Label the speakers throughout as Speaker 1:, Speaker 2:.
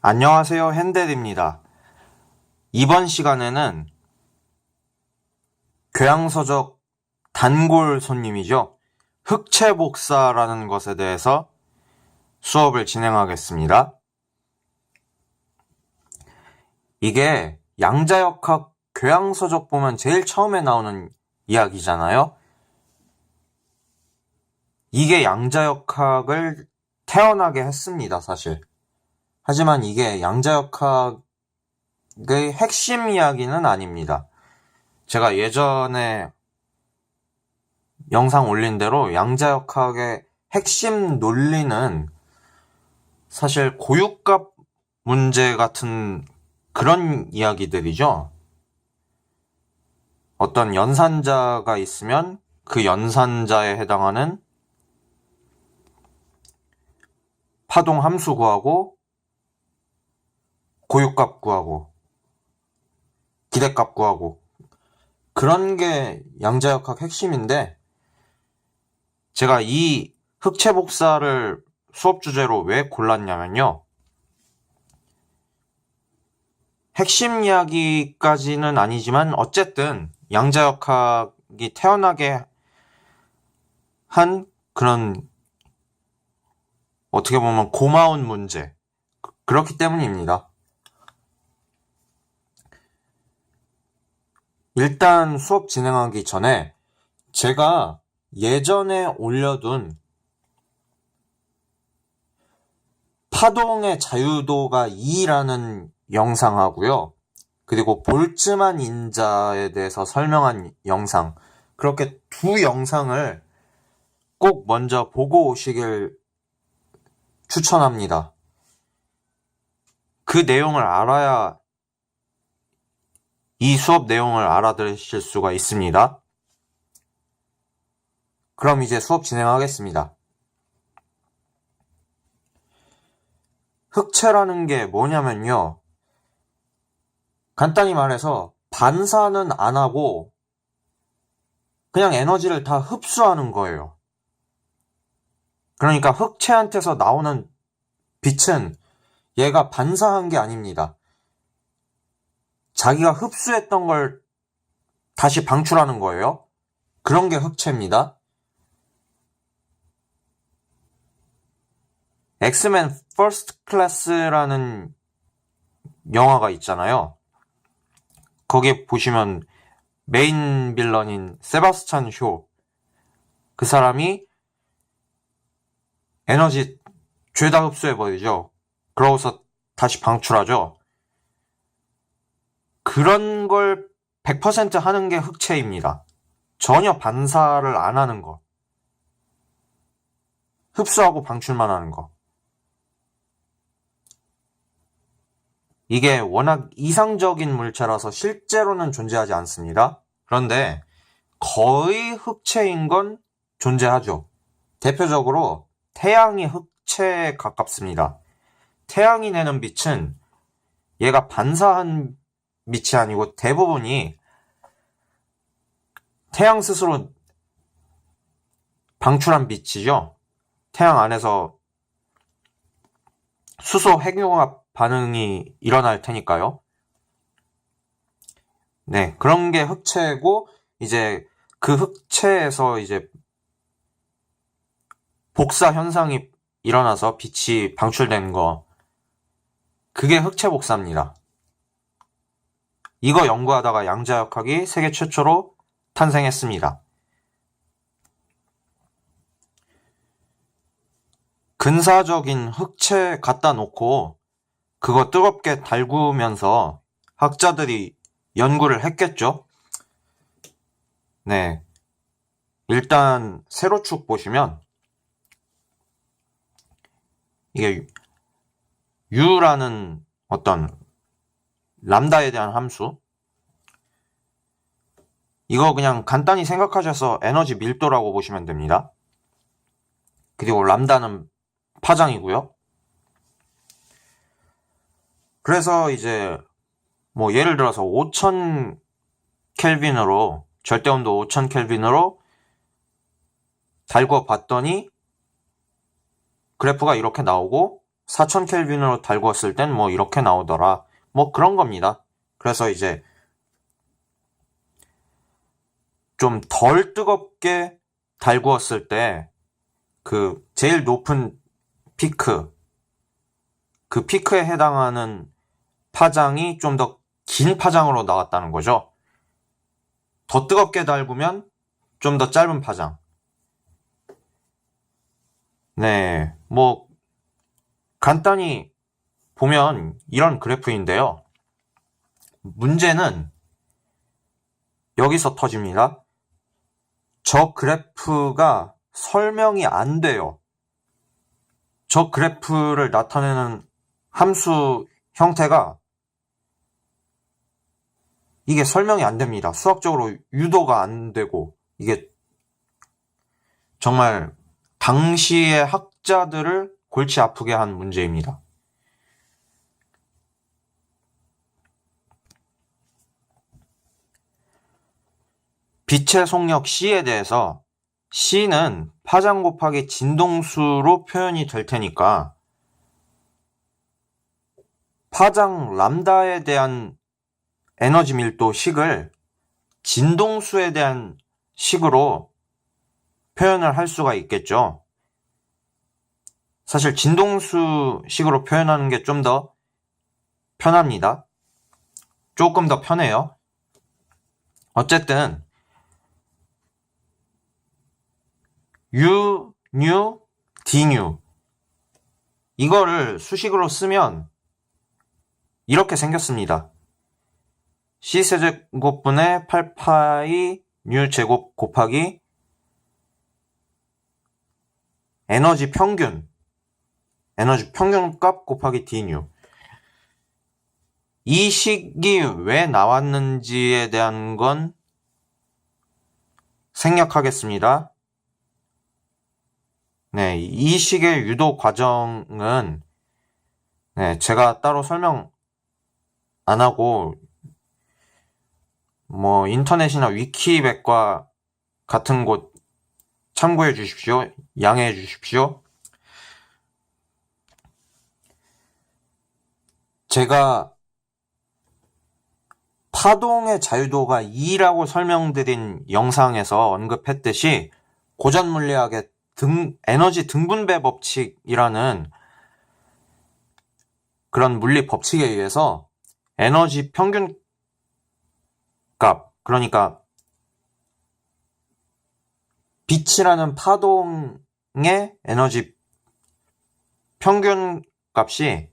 Speaker 1: 안녕하세요, 핸델입니다. 이번 시간에는 교양서적 단골 손님이죠. 흑채복사라는 것에 대해서 수업을 진행하겠습니다. 이게 양자역학 교양서적 보면 제일 처음에 나오는 이야기잖아요. 이게 양자역학을 태어나게 했습니다, 사실. 하지만 이게 양자역학의 핵심 이야기는 아닙니다. 제가 예전에 영상 올린 대로 양자역학의 핵심 논리는 사실 고유값 문제 같은 그런 이야기들이죠. 어떤 연산자가 있으면 그 연산자에 해당하는 파동 함수 구하고 고유값 구하고 기대값 구하고 그런 게 양자역학 핵심인데, 제가 이 흑채복사를 수업 주제로 왜 골랐냐면요, 핵심 이야기까지는 아니지만 어쨌든 양자역학이 태어나게 한 그런 어떻게 보면 고마운 문제, 그렇기 때문입니다. 일단 수업 진행하기 전에 제가 예전에 올려둔 파동의 자유도가 2라는 영상하고요, 그리고 볼츠만 인자에 대해서 설명한 영상, 그렇게 두 영상을 꼭 먼저 보고 오시길 추천합니다. 그 내용을 알아야 이 수업 내용을 알아들으실 수가 있습니다. 그럼 이제 수업 진행하겠습니다. 흑채라는 게 뭐냐면요, 간단히 말해서 반사는 안 하고 그냥 에너지를 다 흡수하는 거예요. 그러니까 흑채한테서 나오는 빛은 얘가 반사한 게 아닙니다. 자기가 흡수했던 걸 다시 방출하는 거예요. 그런 게 흑채입니다. 엑스맨 퍼스트 클래스라는 영화가 있잖아요. 거기에 보시면 메인 빌런인 세바스찬 쇼, 그 사람이 에너지 죄다 흡수해버리죠. 그러고서 다시 방출하죠. 그런 걸 100% 하는 게 흑채입니다. 전혀 반사를 안 하는 거. 흡수하고 방출만 하는 거. 이게 워낙 이상적인 물체라서 실제로는 존재하지 않습니다. 그런데 거의 흑채인 건 존재하죠. 대표적으로 태양이 흑채에 가깝습니다. 태양이 내는 빛은 얘가 반사한 빛이 아니고 대부분이 태양 스스로 방출한 빛이죠. 태양 안에서 수소 핵융합 반응이 일어날 테니까요. 네, 그런 게 흑채고, 이제 그 흑채에서 이제 복사 현상이 일어나서 빛이 방출된 거, 그게 흑채 복사입니다. 이거 연구하다가 양자역학이 세계 최초로 탄생했습니다. 근사적인 흑채 갖다 놓고 그거 뜨겁게 달구면서 학자들이 연구를 했겠죠? 네. 일단 세로축 보시면 이게 U라는 어떤 람다에 대한 함수, 이거 그냥 간단히 생각하셔서 에너지 밀도라고 보시면 됩니다. 그리고 람다는 파장이고요. 그래서 이제 뭐 예를 들어서 5000 켈빈으로, 절대온도 5000 켈빈으로 달궈 봤더니 그래프가 이렇게 나오고, 4000켈빈으로 달구었을 땐 뭐 이렇게 나오더라. 뭐 그런 겁니다. 그래서 이제 좀 덜 뜨겁게 달구었을 때 그 제일 높은 피크, 그 피크에 해당하는 파장이 좀 더 긴 파장으로 나왔다는 거죠. 더 뜨겁게 달구면 좀 더 짧은 파장. 네, 뭐 간단히 보면 이런 그래프인데요. 문제는 여기서 터집니다. 저 그래프가 설명이 안 돼요. 저 그래프를 나타내는 함수 형태가 이게 설명이 안 됩니다. 수학적으로 유도가 안 되고 이게 정말 당시의 학자들을 골치 아프게 한 문제입니다. 빛의 속력 C에 대해서 C는 파장 곱하기 진동수로 표현이 될 테니까 파장 람다에 대한 에너지 밀도 식을 진동수에 대한 식으로 표현을 할 수가 있겠죠. 사실 진동수 식으로 표현하는 게 좀 더 편합니다. 조금 더 편해요. 어쨌든 U, nu, dnu 이거를 수식으로 쓰면 이렇게 생겼습니다. C세제곱분의 8파이 nu 제곱 곱하기 에너지 평균값 곱하기 dnu. 이 식이 왜 나왔는지에 대한 건 생략하겠습니다. 네, 이 식의 유도 과정은 제가 따로 설명 안 하고 뭐 인터넷이나 위키백과 같은 곳 참고해 주십시오. 양해해 주십시오. 제가 파동의 자유도가 2라고 설명드린 영상에서 언급했듯이 고전 물리학의 에너지 등분배 법칙이라는 그런 물리 법칙에 의해서 에너지 평균값, 그러니까 빛이라는 파동의 에너지 평균값이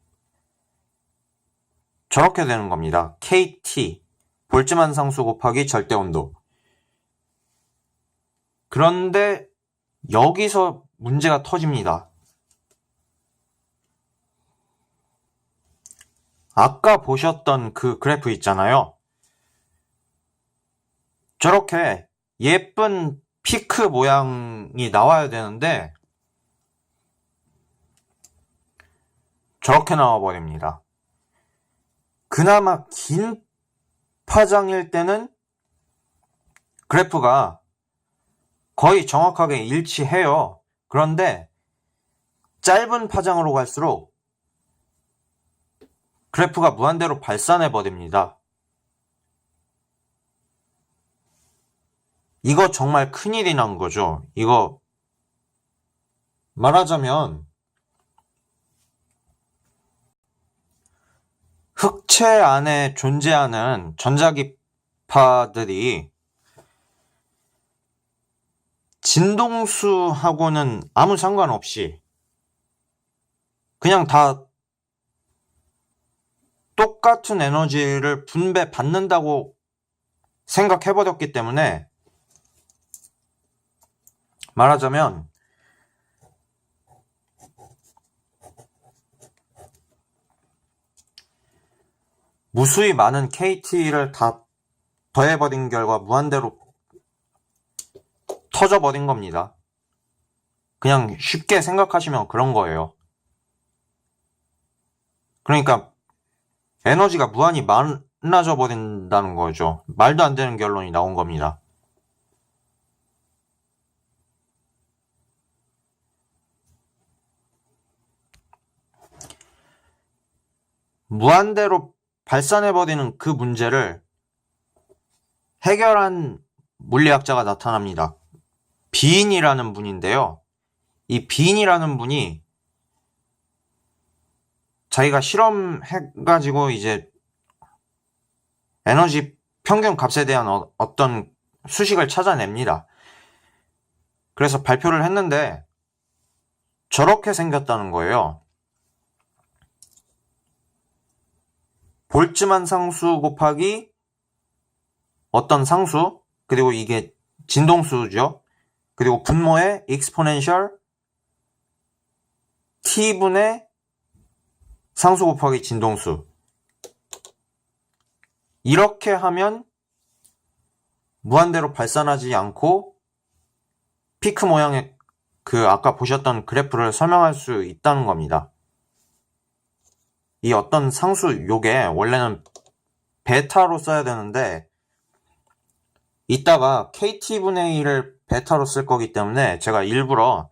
Speaker 1: 저렇게 되는 겁니다. KT, 볼츠만 상수 곱하기 절대온도. 그런데 여기서 문제가 터집니다. 아까 보셨던 그 그래프 있잖아요. 저렇게 예쁜 피크 모양이 나와야 되는데 저렇게 나와버립니다. 그나마 긴 파장일 때는 그래프가 거의 정확하게 일치해요. 그런데 짧은 파장으로 갈수록 그래프가 무한대로 발산해버립니다. 이거 정말 큰일이 난 거죠. 이거 말하자면 흑체 안에 존재하는 전자기파들이 진동수하고는 아무 상관없이 그냥 다 똑같은 에너지를 분배받는다고 생각해버렸기 때문에 말하자면 무수히 많은 KT를 다 더해버린 결과 무한대로 터져버린 겁니다. 그냥 쉽게 생각하시면 그런 거예요. 그러니까 에너지가 무한히 많아져 버린다는 거죠. 말도 안 되는 결론이 나온 겁니다. 무한대로 발산해버리는 그 문제를 해결한 물리학자가 나타납니다. 빈이라는 분인데요. 이 빈이라는 분이 자기가 실험해가지고 이제 에너지 평균 값에 대한 어떤 수식을 찾아냅니다. 그래서 발표를 했는데 저렇게 생겼다는 거예요. 볼츠만 상수 곱하기 어떤 상수, 그리고 이게 진동수죠. 그리고 분모의 exponential t분의 상수 곱하기 진동수. 이렇게 하면 무한대로 발산하지 않고 피크 모양의 그 아까 보셨던 그래프를 설명할 수 있다는 겁니다. 이 어떤 상수 요게 원래는 베타로 써야 되는데 이따가 kt분의 1을 베타로 쓸 거기 때문에 제가 일부러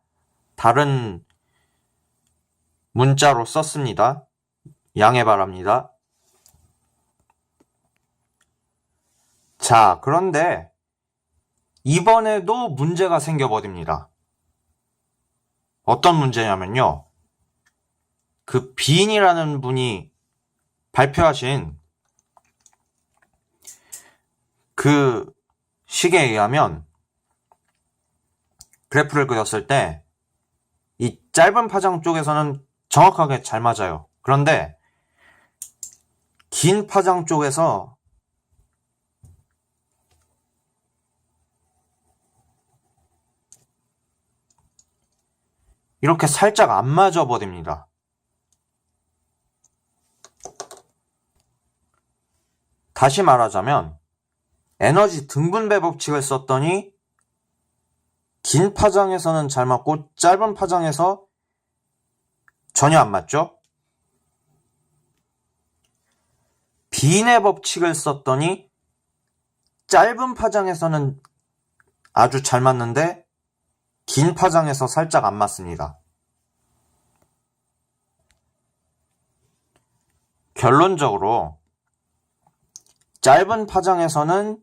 Speaker 1: 다른 문자로 썼습니다. 양해 바랍니다. 자, 그런데 이번에도 문제가 생겨버립니다. 어떤 문제냐면요. 그 빈이라는 분이 발표하신 그 식에 의하면 그래프를 그렸을 때 이 짧은 파장 쪽에서는 정확하게 잘 맞아요. 그런데 긴 파장 쪽에서 이렇게 살짝 안 맞아 버립니다. 다시 말하자면 에너지 등분배 법칙을 썼더니 긴 파장에서는 잘 맞고 짧은 파장에서 전혀 안 맞죠? 빈의 법칙을 썼더니 짧은 파장에서는 아주 잘 맞는데 긴 파장에서 살짝 안 맞습니다. 결론적으로 짧은 파장에서는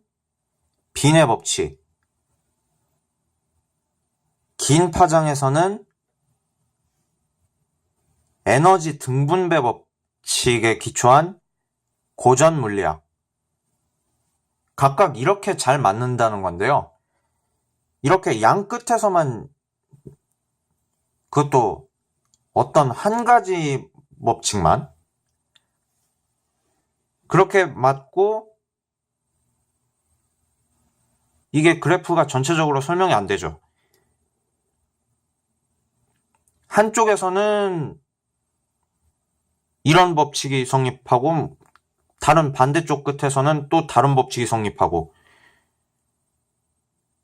Speaker 1: 빈의 법칙, 긴 파장에서는 에너지 등분배 법칙에 기초한 고전 물리학. 각각 이렇게 잘 맞는다는 건데요. 이렇게 양 끝에서만 그것도 어떤 한 가지 법칙만 그렇게 맞고 이게 그래프가 전체적으로 설명이 안 되죠. 한쪽에서는 이런 법칙이 성립하고 다른 반대쪽 끝에서는 또 다른 법칙이 성립하고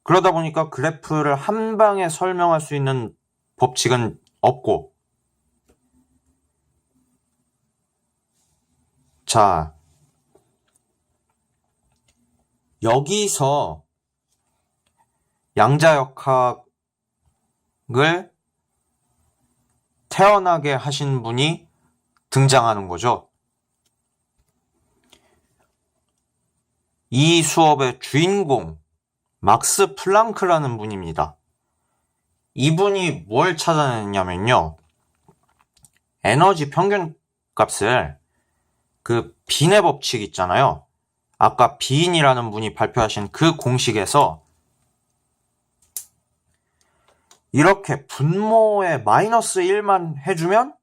Speaker 1: 그러다 보니까 그래프를 한 방에 설명할 수 있는 법칙은 없고 자, 여기서 양자역학을 태어나게 하신 분이 등장하는 거죠. 이 수업의 주인공 막스 플랑크라는 분입니다. 이분이 뭘 찾아냈냐면요. 에너지 평균 값을 그 빈의 법칙 있잖아요. 아까 빈이라는 분이 발표하신 그 공식에서 이렇게 분모에 마이너스 1만 해주면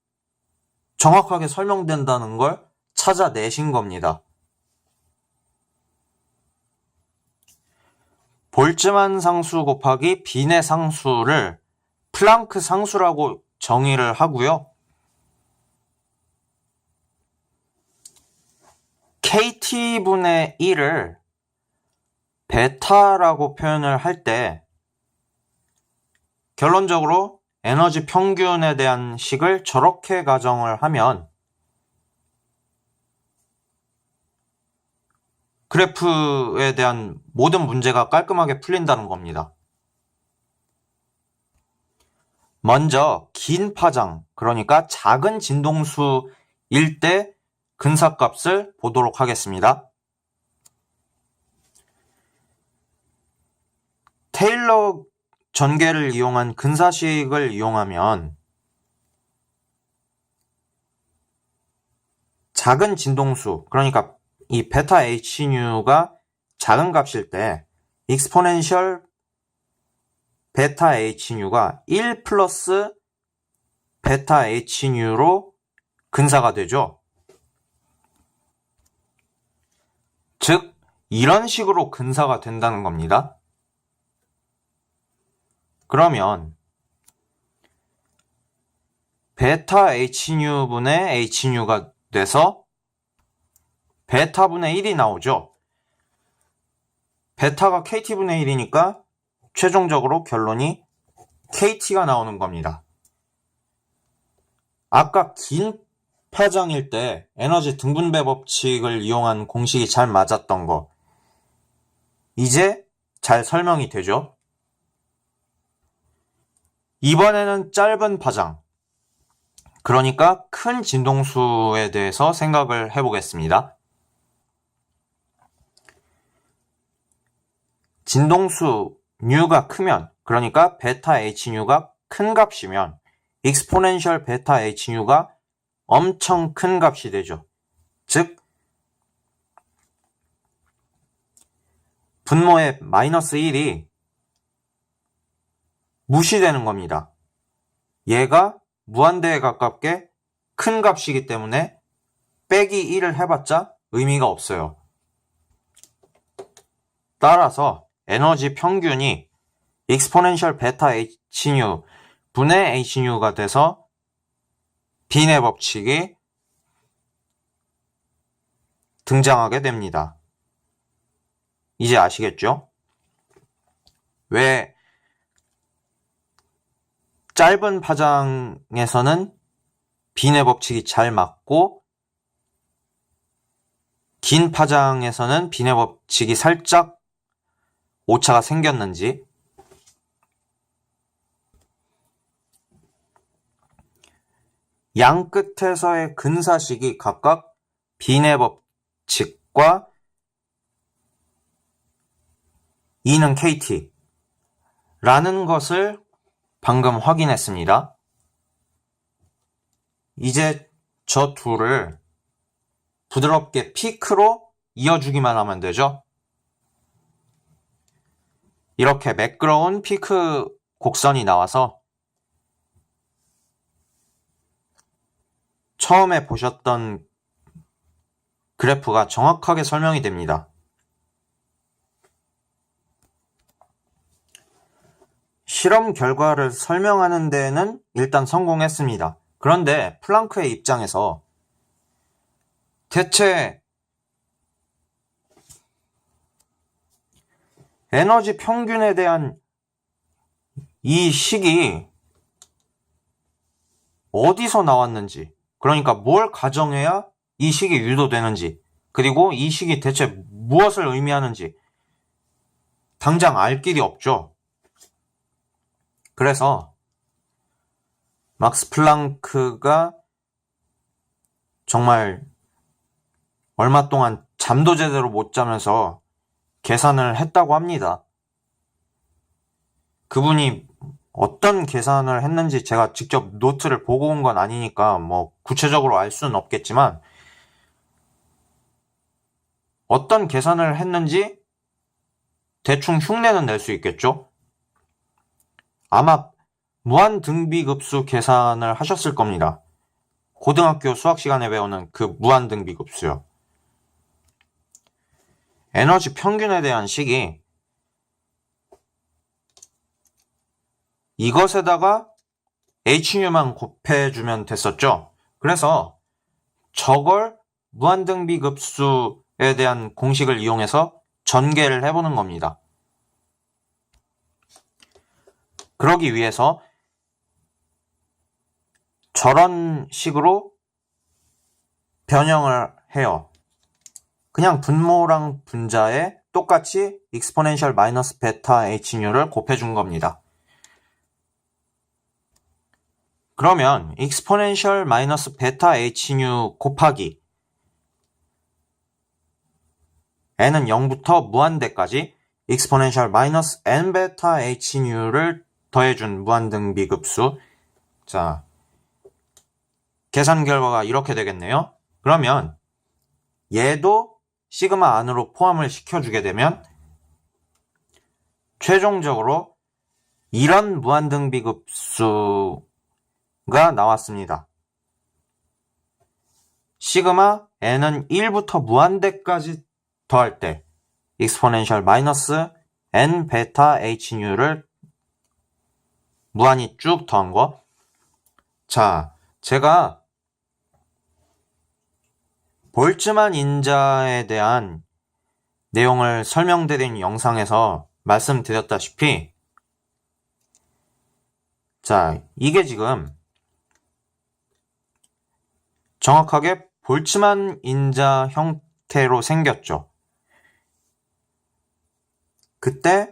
Speaker 1: 정확하게 설명된다는 걸 찾아내신 겁니다. 볼츠만 상수 곱하기 빈의 상수를 플랑크 상수라고 정의를 하고요. kt분의 1을 베타라고 표현을 할 때 결론적으로 에너지 평균에 대한 식을 저렇게 가정을 하면 그래프에 대한 모든 문제가 깔끔하게 풀린다는 겁니다. 먼저 긴 파장, 그러니까 작은 진동수일 때 근사값을 보도록 하겠습니다. 테일러 전개를 이용한 근사식을 이용하면 작은 진동수, 그러니까 이 베타 hnu가 작은 값일 때 익스포넨셜 베타 hnu가 1 플러스 베타 hnu로 근사가 되죠. 즉, 이런 식으로 근사가 된다는 겁니다. 그러면 베타 hnu분의 hnu가 돼서 베타분의 1이 나오죠. 베타가 kt분의 1이니까 최종적으로 결론이 kt가 나오는 겁니다. 아까 긴 파장일 때 에너지 등분배 법칙을 이용한 공식이 잘 맞았던 거, 이제 잘 설명이 되죠. 이번에는 짧은 파장, 그러니까 큰 진동수에 대해서 생각을 해보겠습니다. 진동수 뉴가 크면, 그러니까 베타 h뉴가 큰 값이면 익스포넨셜 베타 h뉴가 엄청 큰 값이 되죠. 즉, 분모의 마이너스 1이 무시되는 겁니다. 얘가 무한대에 가깝게 큰 값이기 때문에 빼기 1을 해봤자 의미가 없어요. 따라서 에너지 평균이 익스포넨셜 베타 hν 분의 hν가 돼서 빈의 법칙이 등장하게 됩니다. 이제 아시겠죠? 왜 짧은 파장에서는 빈의 법칙이 잘 맞고 긴 파장에서는 빈의 법칙이 살짝 오차가 생겼는지, 양 끝에서의 근사식이 각각 빈의 법칙과 E는 KT 라는 것을 방금 확인했습니다. 이제 저 둘을 부드럽게 피크로 이어주기만 하면 되죠. 이렇게 매끄러운 피크 곡선이 나와서 처음에 보셨던 그래프가 정확하게 설명이 됩니다. 실험 결과를 설명하는 데에는 일단 성공했습니다. 그런데 플랑크의 입장에서 대체 에너지 평균에 대한 이 식이 어디서 나왔는지, 그러니까 뭘 가정해야 이 식이 유도되는지, 그리고 이 식이 대체 무엇을 의미하는지 당장 알 길이 없죠. 그래서 막스 플랑크가 정말 얼마 동안 잠도 제대로 못 자면서 계산을 했다고 합니다. 그분이 어떤 계산을 했는지 제가 직접 노트를 보고 온 건 아니니까 뭐 구체적으로 알 수는 없겠지만 어떤 계산을 했는지 대충 흉내는 낼 수 있겠죠? 아마 무한등비급수 계산을 하셨을 겁니다. 고등학교 수학 시간에 배우는 그 무한등비급수요. 에너지 평균에 대한 식이 이것에다가 hν만 곱해주면 됐었죠. 그래서 저걸 무한등비급수에 대한 공식을 이용해서 전개를 해보는 겁니다. 그러기 위해서 저런 식으로 변형을 해요. 그냥 분모랑 분자에 똑같이 익스포넨셜 마이너스 베타 hν를 곱해준 겁니다. 그러면 익스포넨셜 마이너스 베타 hν 곱하기 n은 0부터 무한대까지 exponential 마이너스 n 베타 h 누를 더해준 무한등비급수. 자, 계산 결과가 이렇게 되겠네요. 그러면 얘도 시그마 안으로 포함을 시켜주게 되면 최종적으로 이런 무한등비급수가 나왔습니다. 시그마 n은 1부터 무한대까지 더할 때 exponential 마이너스 n 베타 h 누를 무한히 쭉 더한 거. 자, 제가 볼츠만 인자에 대한 내용을 설명드린 영상에서 말씀드렸다시피, 자, 이게 지금 정확하게 볼츠만 인자 형태로 생겼죠. 그때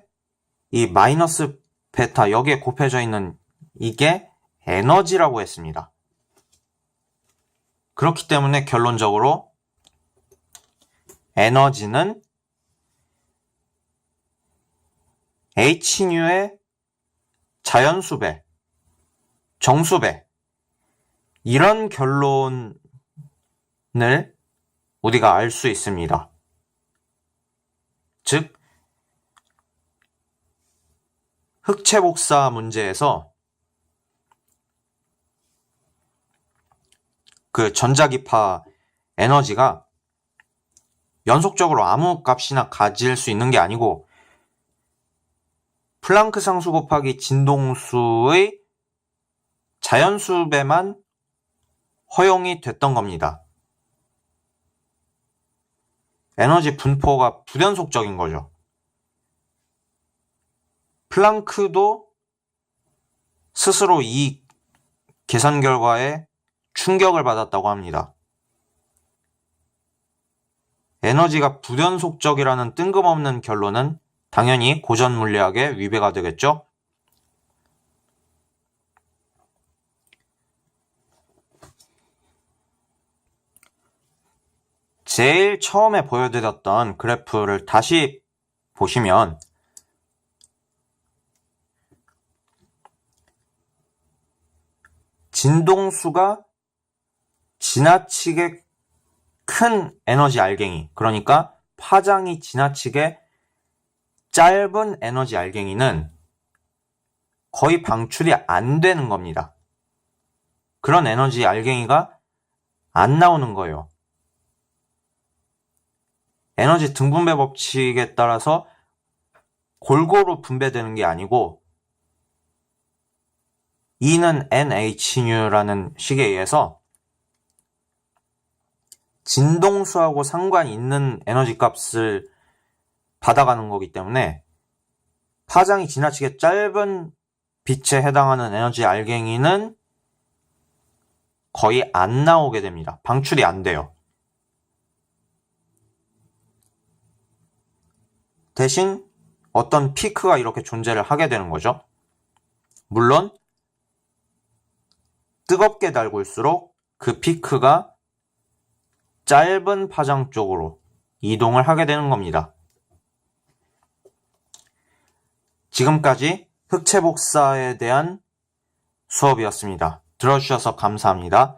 Speaker 1: 이 마이너스 베타 여기에 곱해져 있는 이게 에너지라고 했습니다. 그렇기 때문에 결론적으로 에너지는 hν 자연수배, 정수배, 이런 결론을 우리가 알 수 있습니다. 즉, 흑체복사 문제에서 그 전자기파 에너지가 연속적으로 아무 값이나 가질 수 있는 게 아니고 플랑크 상수 곱하기 진동수의 자연수배만 허용이 됐던 겁니다. 에너지 분포가 부연속적인 거죠. 플랑크도 스스로 이 계산 결과에 충격을 받았다고 합니다. 에너지가 부연속적이라는 뜬금없는 결론은 당연히 고전 물리학의 위배가 되겠죠? 제일 처음에 보여드렸던 그래프를 다시 보시면 진동수가 지나치게 큰 에너지 알갱이, 그러니까 파장이 지나치게 짧은 에너지 알갱이는 거의 방출이 안 되는 겁니다. 그런 에너지 알갱이가 안 나오는 거예요. 에너지 등분배 법칙에 따라서 골고루 분배되는 게 아니고 E는 nhν라는 식에 의해서 진동수하고 상관이 있는 에너지 값을 받아가는 거기 때문에 파장이 지나치게 짧은 빛에 해당하는 에너지 알갱이는 거의 안 나오게 됩니다. 방출이 안 돼요. 대신 어떤 피크가 이렇게 존재를 하게 되는 거죠. 물론 뜨겁게 달굴수록 그 피크가 짧은 파장 쪽으로 이동을 하게 되는 겁니다. 지금까지 흑체복사에 대한 수업이었습니다. 들어주셔서 감사합니다.